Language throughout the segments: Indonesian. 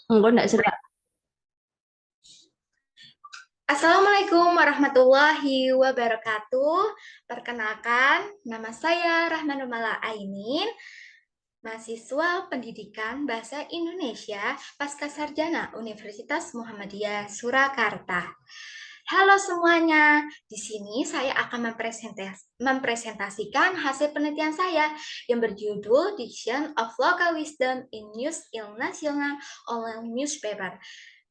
Enggak, enggak suka. Assalamualaikum warahmatullahi wabarakatuh. Perkenalkan, nama saya Rahmanul Mala Ainin, mahasiswa Pendidikan Bahasa Indonesia Pascasarjana Universitas Muhammadiyah Surakarta. Halo semuanya, di sini saya akan mempresentasikan hasil penelitian saya yang berjudul Diction of Local Wisdom in News National Online Newspaper.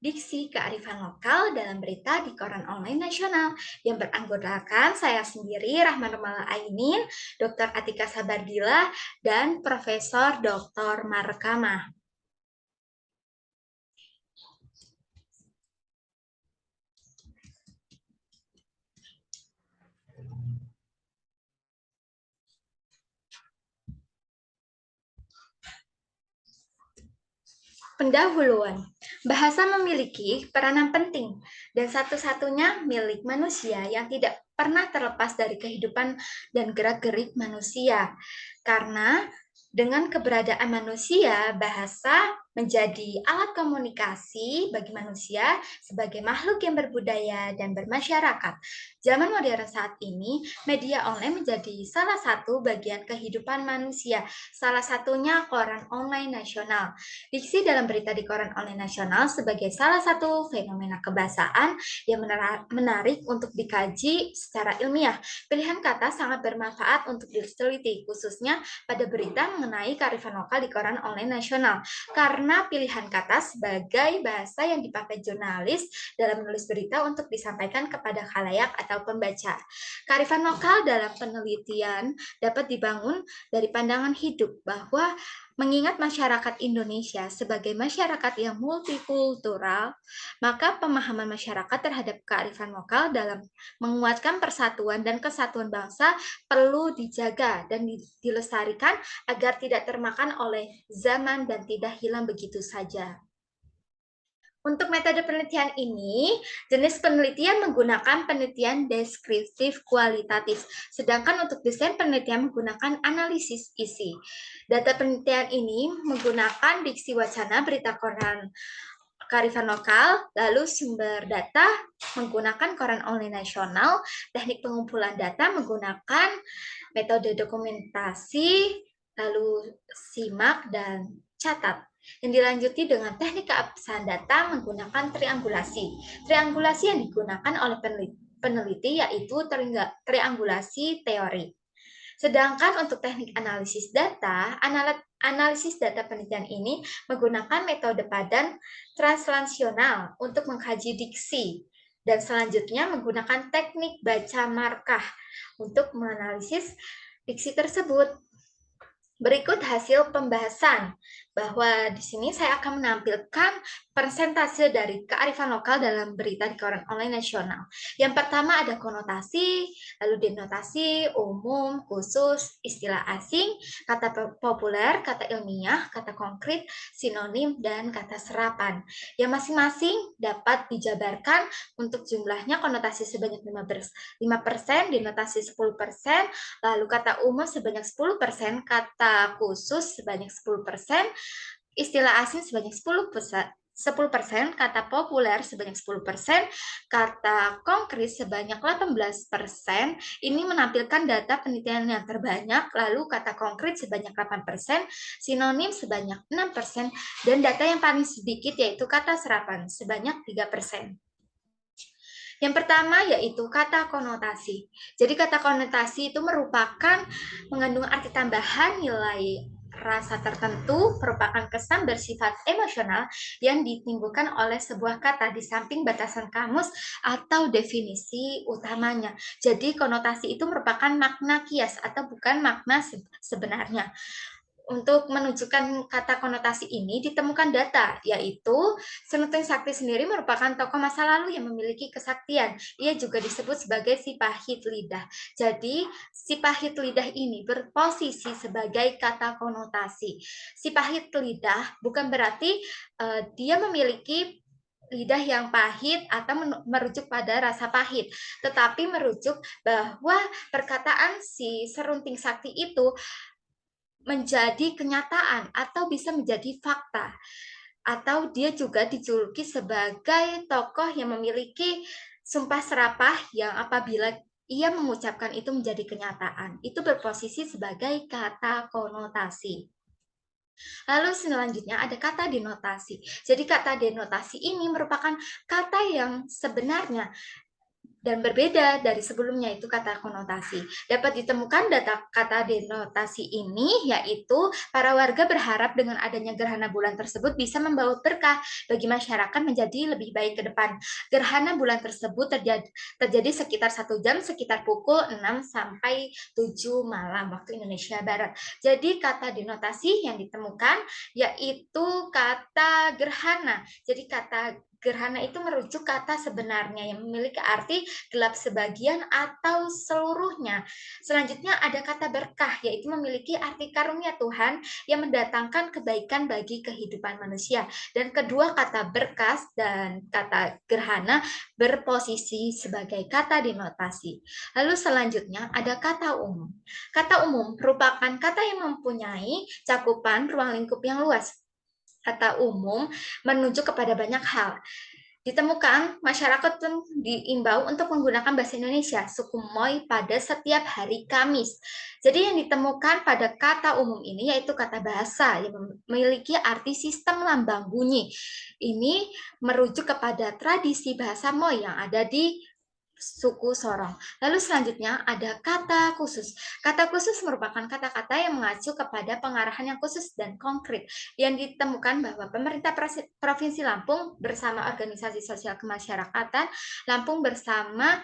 Diksi kearifan lokal dalam berita di koran online nasional yang beranggotakan saya sendiri, Rahman Rumala Ainin, Dr. Atika Sabardila, dan Profesor Dr. Markamah. Pendahuluan. Bahasa memiliki peranan penting dan satu-satunya milik manusia yang tidak pernah terlepas dari kehidupan dan gerak-gerik manusia. Karena dengan keberadaan manusia, bahasa menjadi alat komunikasi bagi manusia sebagai makhluk yang berbudaya dan bermasyarakat. Zaman modern saat ini, media online menjadi salah satu bagian kehidupan manusia, salah satunya koran online nasional. Diksi dalam berita di koran online nasional sebagai salah satu fenomena kebahasaan yang menarik untuk dikaji secara ilmiah. Pilihan kata sangat bermanfaat untuk diteliti, khususnya pada berita mengenai kearifan lokal di koran online nasional. Karena pilihan kata sebagai bahasa yang dipakai jurnalis dalam menulis berita untuk disampaikan kepada khalayak atau pembaca. Kearifan lokal dalam penelitian dapat dibangun dari pandangan hidup bahwa mengingat masyarakat Indonesia sebagai masyarakat yang multikultural, maka pemahaman masyarakat terhadap kearifan lokal dalam menguatkan persatuan dan kesatuan bangsa perlu dijaga dan dilestarikan agar tidak termakan oleh zaman dan tidak hilang begitu saja. Untuk metode penelitian ini, jenis penelitian menggunakan penelitian deskriptif kualitatif, sedangkan untuk desain penelitian menggunakan analisis isi. Data penelitian ini menggunakan diksi wacana berita koran kearifan lokal, lalu sumber data menggunakan koran online nasional, teknik pengumpulan data menggunakan metode dokumentasi, lalu simak dan catat. Yang dilanjuti dengan teknik keabsahan data menggunakan triangulasi. Triangulasi yang digunakan oleh peneliti yaitu triangulasi teori. Sedangkan untuk teknik analisis data penelitian ini menggunakan metode padan translasional untuk mengkaji diksi. Dan selanjutnya menggunakan teknik baca markah untuk menganalisis diksi tersebut. Berikut hasil pembahasan bahwa di sini saya akan menampilkan persentase dari kearifan lokal dalam berita di koran online nasional. Yang pertama ada konotasi, lalu denotasi, umum, khusus, istilah asing, kata populer, kata ilmiah, kata konkret, sinonim, dan kata serapan. Yang masing-masing dapat dijabarkan untuk jumlahnya konotasi sebanyak 5%, denotasi 10%, lalu kata umum sebanyak 10%, kata khusus sebanyak 10%, istilah asing sebanyak 10%, kata populer sebanyak 10%, kata konkret sebanyak 18%. Ini menampilkan data penelitian yang terbanyak, lalu kata konkret sebanyak 8%, sinonim sebanyak 6%, dan data yang paling sedikit yaitu kata serapan sebanyak 3%. Yang pertama yaitu kata konotasi. Jadi kata konotasi itu merupakan mengandung arti tambahan nilai rasa tertentu, merupakan kesan bersifat emosional yang ditimbulkan oleh sebuah kata di samping batasan kamus atau definisi utamanya. Jadi konotasi itu merupakan makna kias atau bukan makna sebenarnya. Untuk menunjukkan kata konotasi ini ditemukan data, yaitu Senuteng Sakti sendiri merupakan tokoh masa lalu yang memiliki kesaktian. Ia juga disebut sebagai si pahit lidah. Jadi, si pahit lidah ini berposisi sebagai kata konotasi. Si pahit lidah bukan berarti dia memiliki lidah yang pahit atau merujuk pada rasa pahit, tetapi merujuk bahwa perkataan si Serunting Sakti itu menjadi kenyataan atau bisa menjadi fakta. atau dia juga dijuluki sebagai tokoh yang memiliki sumpah serapah yang apabila ia mengucapkan itu menjadi kenyataan. Itu berposisi sebagai kata konotasi. Lalu selanjutnya ada kata denotasi. Jadi kata denotasi ini merupakan kata yang sebenarnya dan berbeda dari sebelumnya, itu kata konotasi. Dapat ditemukan data kata denotasi ini, yaitu para warga berharap dengan adanya gerhana bulan tersebut bisa membawa berkah bagi masyarakat menjadi lebih baik ke depan. Gerhana bulan tersebut terjadi sekitar 1 jam, sekitar pukul 6 sampai 7 malam waktu Indonesia Barat. Jadi kata denotasi yang ditemukan yaitu kata gerhana. Jadi kata gerhana itu merujuk kata sebenarnya yang memiliki arti gelap sebagian atau seluruhnya. Selanjutnya ada kata berkah, yaitu memiliki arti karunia Tuhan yang mendatangkan kebaikan bagi kehidupan manusia. Dan kedua kata berkas dan kata gerhana berposisi sebagai kata denotasi. Lalu selanjutnya ada kata umum. Kata umum merupakan kata yang mempunyai cakupan ruang lingkup yang luas. Kata umum menunjuk kepada banyak hal. Ditemukan, masyarakat pun diimbau untuk menggunakan bahasa Indonesia, suku Moy, pada setiap hari Kamis. Jadi yang ditemukan pada kata umum ini yaitu kata bahasa yang memiliki arti sistem lambang bunyi. Ini merujuk kepada tradisi bahasa Moy yang ada di suku Sorong. Lalu selanjutnya ada kata khusus. Kata khusus merupakan kata-kata yang mengacu kepada pengarahan yang khusus dan konkret yang ditemukan bahwa pemerintah Provinsi Lampung bersama organisasi sosial kemasyarakatan Lampung bersama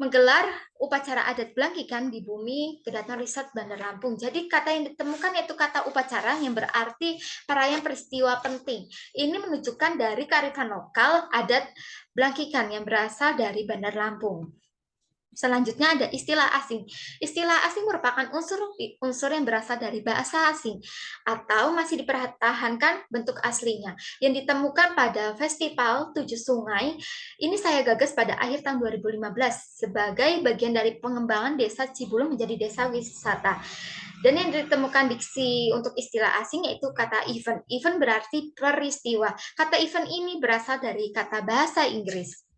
menggelar upacara adat Blangkikan di bumi Kedaton Riset Bandar Lampung. Jadi kata yang ditemukan yaitu kata upacara yang berarti perayaan peristiwa penting. Ini menunjukkan dari kearifan lokal adat Blangkikan yang berasal dari Bandar Lampung. Selanjutnya ada istilah asing. Istilah asing merupakan unsur yang berasal dari bahasa asing atau masih dipertahankan bentuk aslinya yang ditemukan pada Festival Tujuh Sungai. Ini saya gagas pada akhir tahun 2015 sebagai bagian dari pengembangan Desa Cibulu menjadi desa wisata. Dan yang ditemukan diksi untuk istilah asing yaitu kata event. Event berarti peristiwa. Kata event ini berasal dari kata bahasa Inggris.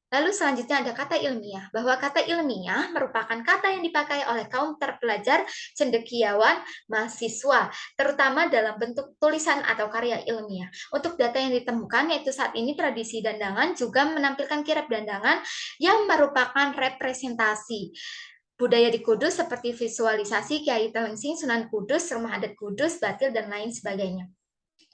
Lalu selanjutnya ada kata ilmiah, bahwa kata ilmiah merupakan kata yang dipakai oleh kaum terpelajar, cendekiawan, mahasiswa, terutama dalam bentuk tulisan atau karya ilmiah. Untuk data yang ditemukan, yaitu saat ini tradisi dandangan juga menampilkan kirab dandangan yang merupakan representasi budaya di Kudus seperti visualisasi Kiai Telengsing, Sunan Kudus, Rumah Adat Kudus, Batil, dan lain sebagainya.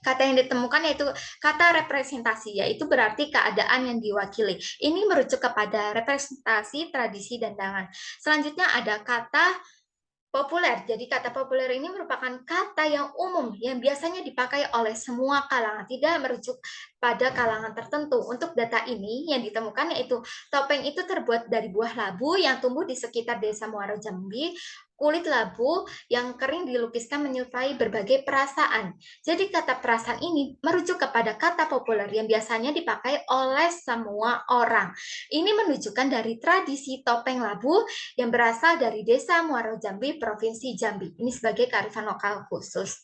Kata yang ditemukan yaitu kata representasi, yaitu berarti keadaan yang diwakili. Ini merujuk kepada representasi tradisi dandangan. Selanjutnya ada kata populer. Jadi kata populer ini merupakan kata yang umum yang biasanya dipakai oleh semua kalangan, tidak merujuk pada kalangan tertentu. Untuk data ini yang ditemukan yaitu topeng itu terbuat dari buah labu yang tumbuh di sekitar Desa Muaro Jambi. Kulit labu yang kering dilukiskan menyerupai berbagai perasaan. Jadi kata perasaan ini merujuk kepada kata populer yang biasanya dipakai oleh semua orang. Ini menunjukkan dari tradisi topeng labu yang berasal dari Desa Muaro Jambi, Provinsi Jambi. Ini sebagai kearifan lokal khusus.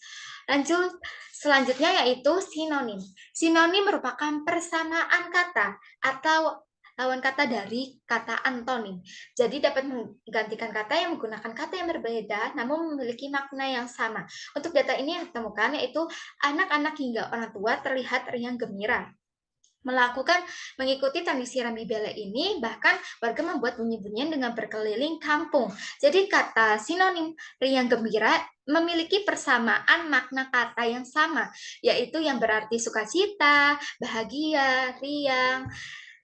Lanjut, selanjutnya yaitu sinonim. Sinonim merupakan persamaan kata atau lawan kata dari kata antonim. Jadi dapat menggantikan kata yang menggunakan kata yang berbeda namun memiliki makna yang sama. Untuk data ini yang ditemukan yaitu anak-anak hingga orang tua terlihat riang gembira mengikuti tradisi Rambi Bele ini, bahkan warga membuat bunyi-bunyian dengan berkeliling kampung. Jadi kata sinonim riang gembira memiliki persamaan makna kata yang sama, yaitu yang berarti sukacita, bahagia, riang.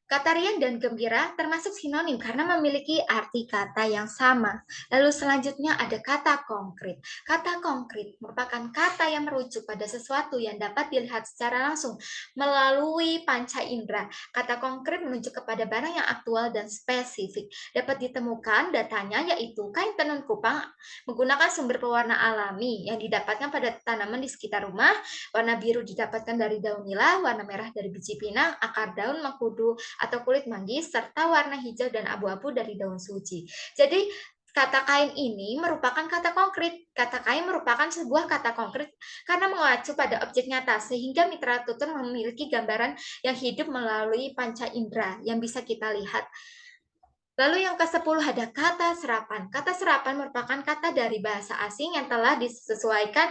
Kata riang dan gembira termasuk sinonim karena memiliki arti kata yang sama. Lalu selanjutnya ada kata konkret. Kata konkret merupakan kata yang merujuk pada sesuatu yang dapat dilihat secara langsung melalui panca indera. Kata konkret menunjuk kepada barang yang aktual dan spesifik. Dapat ditemukan datanya yaitu kain tenun kupang menggunakan sumber pewarna alami yang didapatkan pada tanaman di sekitar rumah. Warna biru didapatkan dari daun nila, warna merah dari biji pinang, akar daun mengkudu atau kulit manggis, serta warna hijau dan abu-abu dari daun suci. Jadi, Kata kain ini merupakan kata konkret. Kata kain merupakan sebuah kata konkret karena mengacu pada objek nyata, sehingga mitra tutur memiliki gambaran yang hidup melalui panca indera yang bisa kita lihat. Lalu yang ke-10 ada kata serapan. Kata serapan merupakan kata dari bahasa asing yang telah disesuaikan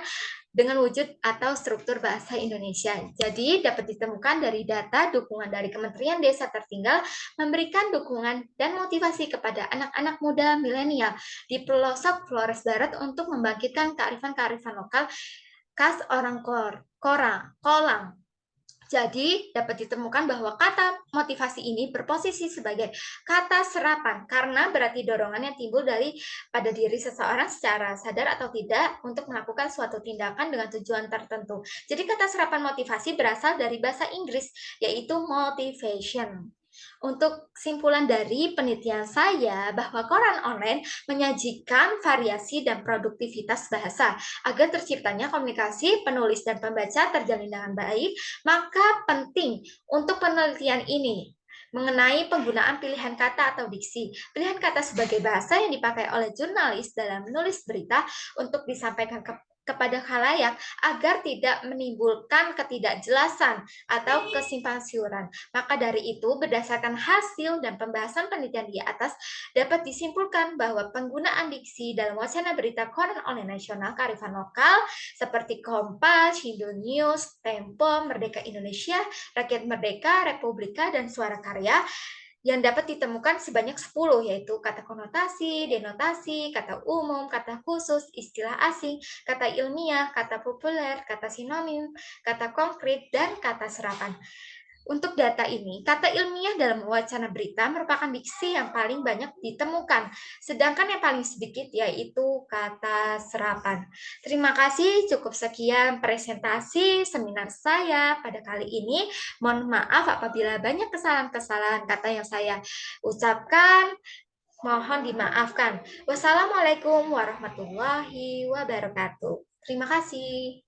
dengan wujud atau struktur bahasa Indonesia. Jadi dapat ditemukan dari data dukungan dari Kementerian Desa Tertinggal memberikan dukungan dan motivasi kepada anak-anak muda milenial di pelosok Flores Barat untuk membangkitkan kearifan-kearifan lokal khas orang Kolang. Jadi, dapat ditemukan bahwa kata motivasi ini berposisi sebagai kata serapan karena berarti dorongan yang timbul pada diri seseorang secara sadar atau tidak untuk melakukan suatu tindakan dengan tujuan tertentu. Jadi, kata serapan motivasi berasal dari bahasa Inggris, yaitu motivation. Untuk kesimpulan dari penelitian saya bahwa koran online menyajikan variasi dan produktivitas bahasa agar terciptanya komunikasi penulis dan pembaca terjalin dengan baik, maka penting untuk penelitian ini mengenai penggunaan pilihan kata atau diksi. Pilihan kata sebagai bahasa yang dipakai oleh jurnalis dalam menulis berita untuk disampaikan kepada khalayak agar tidak menimbulkan ketidakjelasan atau kesimpang siuran. Maka dari itu, berdasarkan hasil dan pembahasan penelitian di atas, dapat disimpulkan bahwa penggunaan diksi dalam wacana berita koran online nasional kearifan lokal seperti Kompas, Hindu News, Tempo, Merdeka Indonesia, Rakyat Merdeka, Republika, dan Suara Karya yang dapat ditemukan sebanyak 10, yaitu kata konotasi, denotasi, kata umum, kata khusus, istilah asing, kata ilmiah, kata populer, kata sinonim, kata konkret, dan kata serapan. Untuk data ini, kata ilmiah dalam wacana berita merupakan diksi yang paling banyak ditemukan, sedangkan yang paling sedikit yaitu kata serapan. Terima kasih, cukup sekian presentasi seminar saya pada kali ini. Mohon maaf apabila banyak kesalahan-kesalahan kata yang saya ucapkan, mohon dimaafkan. Wassalamualaikum warahmatullahi wabarakatuh. Terima kasih.